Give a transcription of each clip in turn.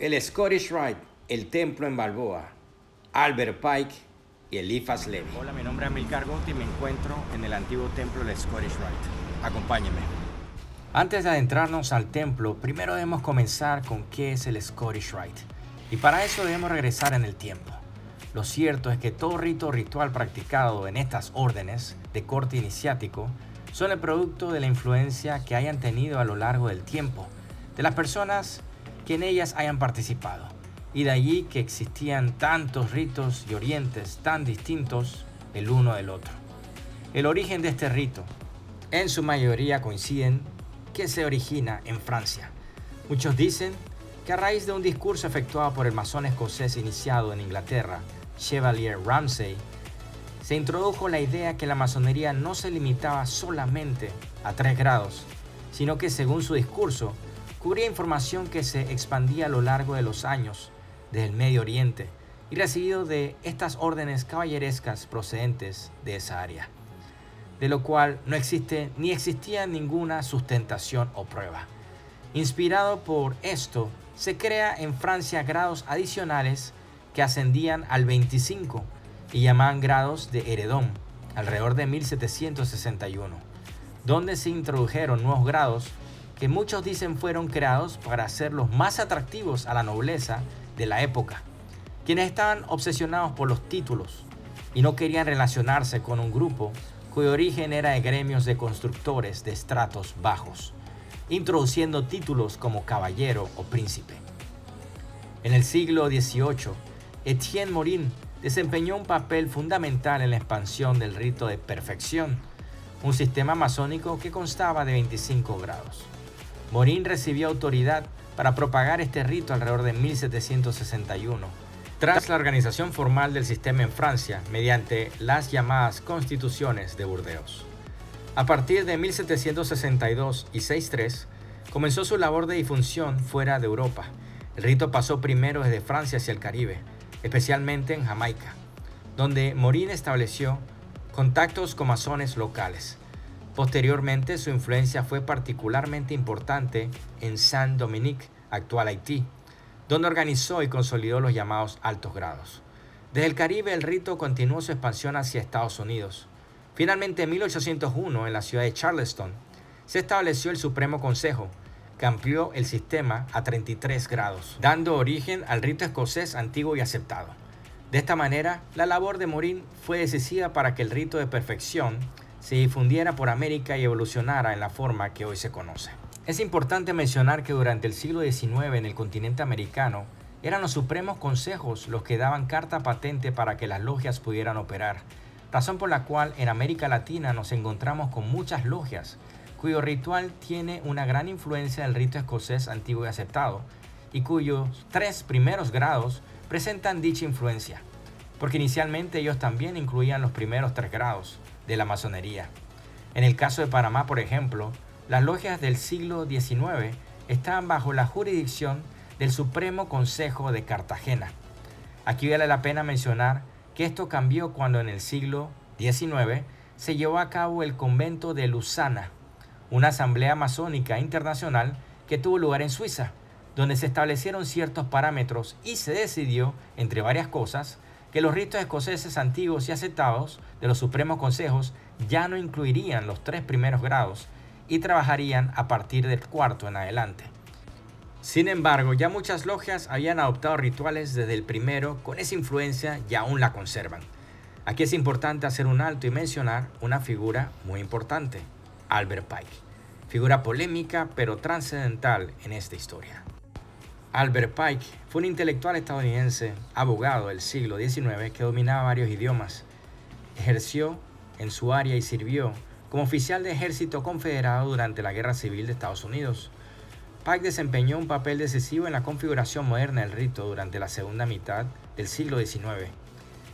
el Scottish Rite, el Templo en Balboa, Albert Pike y Eliphas Levi. Hola, mi nombre es Amilcar Gotti y me encuentro en el antiguo templo del Scottish Rite. Acompáñenme. Antes de adentrarnos al templo, primero debemos comenzar con qué es el Scottish Rite. Y para eso debemos regresar en el tiempo. Lo cierto es que todo rito o ritual practicado en estas órdenes de corte iniciático son el producto de la influencia que hayan tenido a lo largo del tiempo de las personas que en ellas hayan participado. Y de allí que existían tantos ritos y orientes tan distintos el uno del otro. El origen de este rito, en su mayoría coinciden que se origina en Francia. Muchos dicen que a raíz de un discurso efectuado por el masón escocés iniciado en Inglaterra, Chevalier Ramsay, se introdujo la idea que la masonería no se limitaba solamente a 3 grados, sino que según su discurso, cubría información que se expandía a lo largo de los años desde el Medio Oriente y recibido de estas órdenes caballerescas procedentes de esa área, de lo cual no existe ni existía ninguna sustentación o prueba. Inspirado por esto, se crea en Francia grados adicionales que ascendían al 25 y llamaban grados de heredón, alrededor de 1761, donde se introdujeron nuevos grados que muchos dicen fueron creados para hacerlos más atractivos a la nobleza de la época, quienes estaban obsesionados por los títulos y no querían relacionarse con un grupo cuyo origen era de gremios de constructores de estratos bajos, introduciendo títulos como caballero o príncipe. En el siglo XVIII, Etienne Morin desempeñó un papel fundamental en la expansión del rito de perfección, un sistema masónico que constaba de 25 grados. Morin recibió autoridad para propagar este rito alrededor de 1761, tras la organización formal del sistema en Francia mediante las llamadas Constituciones de Burdeos. A partir de 1762 y 63, comenzó su labor de difusión fuera de Europa. El rito pasó primero desde Francia hacia el Caribe, especialmente en Jamaica, donde Morin estableció contactos con masones locales. Posteriormente, su influencia fue particularmente importante en Saint-Dominique, actual Haití, donde organizó y consolidó los llamados altos grados. Desde el Caribe, el rito continuó su expansión hacia Estados Unidos. Finalmente, en 1801, en la ciudad de Charleston, se estableció el Supremo Consejo, que amplió el sistema a 33 grados, dando origen al rito escocés antiguo y aceptado. De esta manera, la labor de Morin fue decisiva para que el rito de perfección se difundiera por América y evolucionara en la forma que hoy se conoce. Es importante mencionar que durante el siglo XIX en el continente americano eran los supremos consejos los que daban carta patente para que las logias pudieran operar, razón por la cual en América Latina nos encontramos con muchas logias, cuyo ritual tiene una gran influencia del rito escocés antiguo y aceptado, y cuyos 3 primeros grados presentan dicha influencia, porque inicialmente ellos también incluían los primeros 3 grados de la masonería. En el caso de Panamá, por ejemplo, las logias del siglo XIX estaban bajo la jurisdicción del Supremo Consejo de Cartagena. Aquí vale la pena mencionar que esto cambió cuando en el siglo XIX se llevó a cabo el convento de Lausana, una asamblea masónica internacional que tuvo lugar en Suiza, donde se establecieron ciertos parámetros y se decidió, entre varias cosas, que los ritos escoceses antiguos y aceptados de los supremos consejos ya no incluirían los 3 primeros grados y trabajarían a partir del 4º en adelante. Sin embargo, ya muchas logias habían adoptado rituales desde el primero con esa influencia y aún la conservan. Aquí es importante hacer un alto y mencionar una figura muy importante, Albert Pike, figura polémica pero trascendental en esta historia. Albert Pike fue un intelectual estadounidense, abogado del siglo XIX que dominaba varios idiomas. Ejerció en su área y sirvió como oficial de ejército confederado durante la Guerra Civil de Estados Unidos. Pike desempeñó un papel decisivo en la configuración moderna del rito durante la segunda mitad del siglo XIX.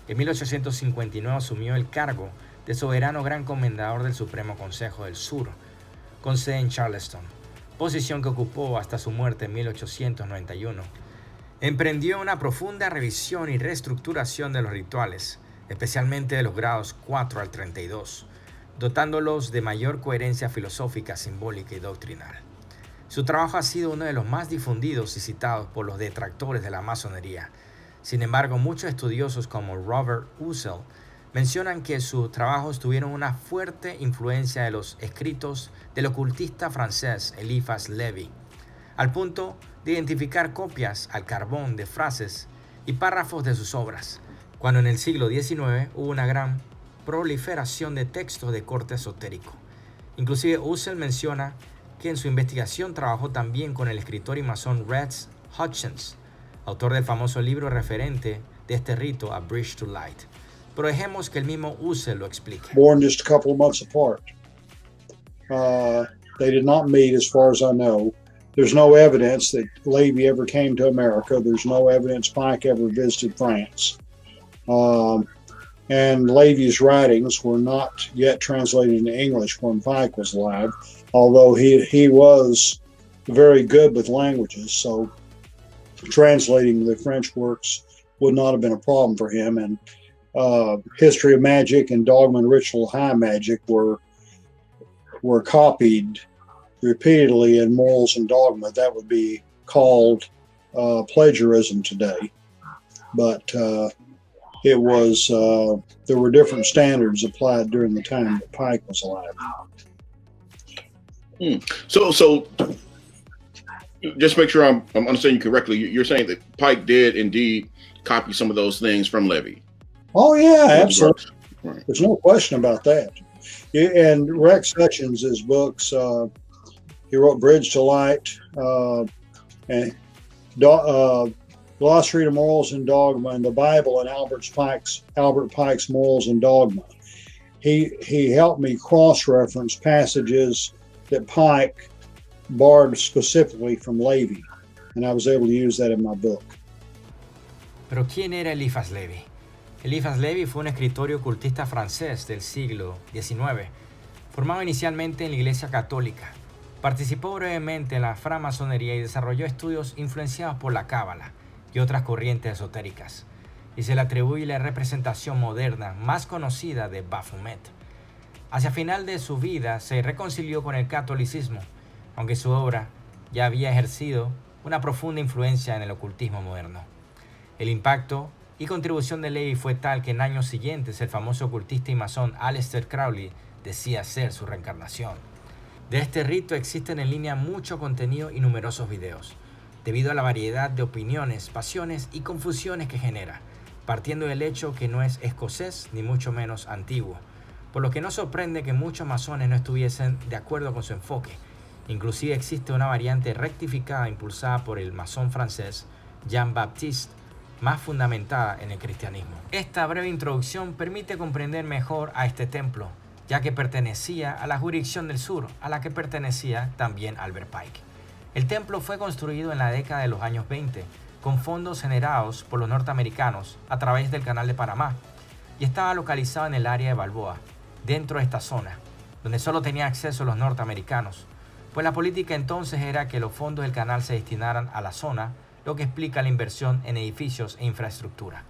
En 1859 asumió el cargo de soberano gran comendador del Supremo Consejo del Sur, con sede en Charleston, posición que ocupó hasta su muerte en 1891. Emprendió una profunda revisión y reestructuración de los rituales, especialmente de los grados 4 al 32, dotándolos de mayor coherencia filosófica, simbólica y doctrinal. Su trabajo ha sido uno de los más difundidos y citados por los detractores de la masonería. Sin embargo, muchos estudiosos como Robert Ussel mencionan que sus trabajos tuvieron una fuerte influencia de los escritos del ocultista francés Eliphas Lévy, al punto de identificar copias al carbón de frases y párrafos de sus obras, cuando en el siglo XIX hubo una gran proliferación de textos de corte esotérico. Inclusive Ussel menciona que en su investigación trabajó también con el escritor y masón Rex Hutchins, autor del famoso libro referente de este rito, A Bridge to Light. Pero dejemos que el mismo Ussel lo explique. Born just a couple of months apart. They did not meet as far as I know. There's no evidence that Lévy ever came to America. There's no evidence Pike ever visited France. And Lévy's writings were not yet translated into English when Pike was alive, although he was very good with languages, so translating the French works would not have been a problem for him. And History of Magic and Dogma and Ritual High Magic were copied repeatedly in Morals and Dogma. That would be called plagiarism today. But it was there were different standards applied during the time that Pike was alive. So just make sure I'm understanding you correctly. You're saying that Pike did indeed copy some of those things from Lévy. Oh yeah, absolutely. Right. There's no question about that. And Rex Hutchins, his books, he wrote Bridge to Light and Glossary to Morals and Dogma, and the Bible and Albert Pike's Morals and Dogma. He helped me cross-reference passages that Pike borrowed specifically from Lévy, and I was able to use that in my book. Pero ¿quién era Eliphas Lévy? Eliphas Lévy fue un escritor y ocultista francés del siglo XIX, formado inicialmente en la Iglesia Católica. Participó brevemente en la francmasonería y desarrolló estudios influenciados por la Cábala y otras corrientes esotéricas, y se le atribuye la representación moderna más conocida de Baphomet. Hacia final de su vida se reconcilió con el catolicismo, aunque su obra ya había ejercido una profunda influencia en el ocultismo moderno. El impacto y contribución de Lévy fue tal que en años siguientes el famoso ocultista y masón Aleister Crowley decía ser su reencarnación. De este rito existen en línea mucho contenido y numerosos videos, debido a la variedad de opiniones, pasiones y confusiones que genera, partiendo del hecho que no es escocés ni mucho menos antiguo, por lo que no sorprende que muchos masones no estuviesen de acuerdo con su enfoque. Inclusive existe una variante rectificada impulsada por el masón francés Jean-Baptiste, más fundamentada en el cristianismo. Esta breve introducción permite comprender mejor a este templo, ya que pertenecía a la jurisdicción del sur, a la que pertenecía también Albert Pike. El templo fue construido en la década de los años 20, con fondos generados por los norteamericanos a través del Canal de Panamá, y estaba localizado en el área de Balboa, dentro de esta zona, donde solo tenían acceso los norteamericanos, pues la política entonces era que los fondos del canal se destinaran a la zona, lo que explica la inversión en edificios e infraestructura.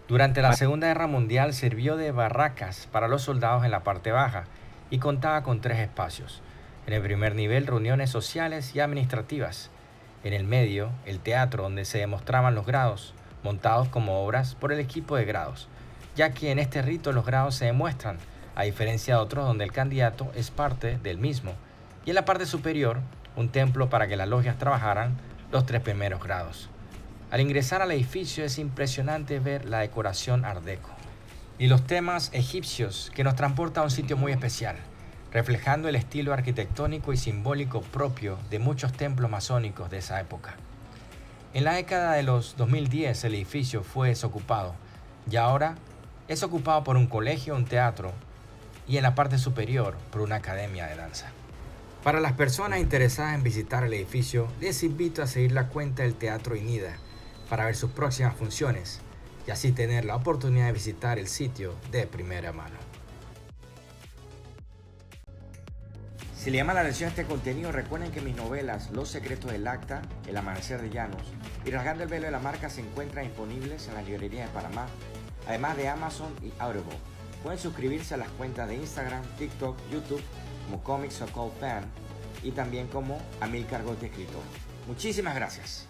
Durante la Segunda Guerra Mundial sirvió de barracas para los soldados en la parte baja y contaba con 3 espacios. En el primer nivel, reuniones sociales y administrativas. En el medio, el teatro donde se demostraban los grados, montados como obras por el equipo de grados, ya que en este rito los grados se demuestran, a diferencia de otros donde el candidato es parte del mismo. Y en la parte superior, un templo para que las logias trabajaran los 3 primeros grados. Al ingresar al edificio es impresionante ver la decoración art deco y los temas egipcios que nos transporta a un sitio muy especial, reflejando el estilo arquitectónico y simbólico propio de muchos templos masónicos de esa época. En la década de los 2010 el edificio fue desocupado y ahora es ocupado por un colegio, un teatro y en la parte superior por una academia de danza. Para las personas interesadas en visitar el edificio, les invito a seguir la cuenta del Teatro Inida para ver sus próximas funciones y así tener la oportunidad de visitar el sitio de primera mano. Si le llama la atención este contenido, recuerden que mis novelas Los Secretos del Acta, El Amanecer de Llanos y Rasgando el Velo de la Marca se encuentran disponibles en las librerías de Panamá, además de Amazon y Audible. Pueden suscribirse a las cuentas de Instagram, TikTok, YouTube como Comics Occult Fan y también como Amílcar Gómez, escritor. Muchísimas gracias.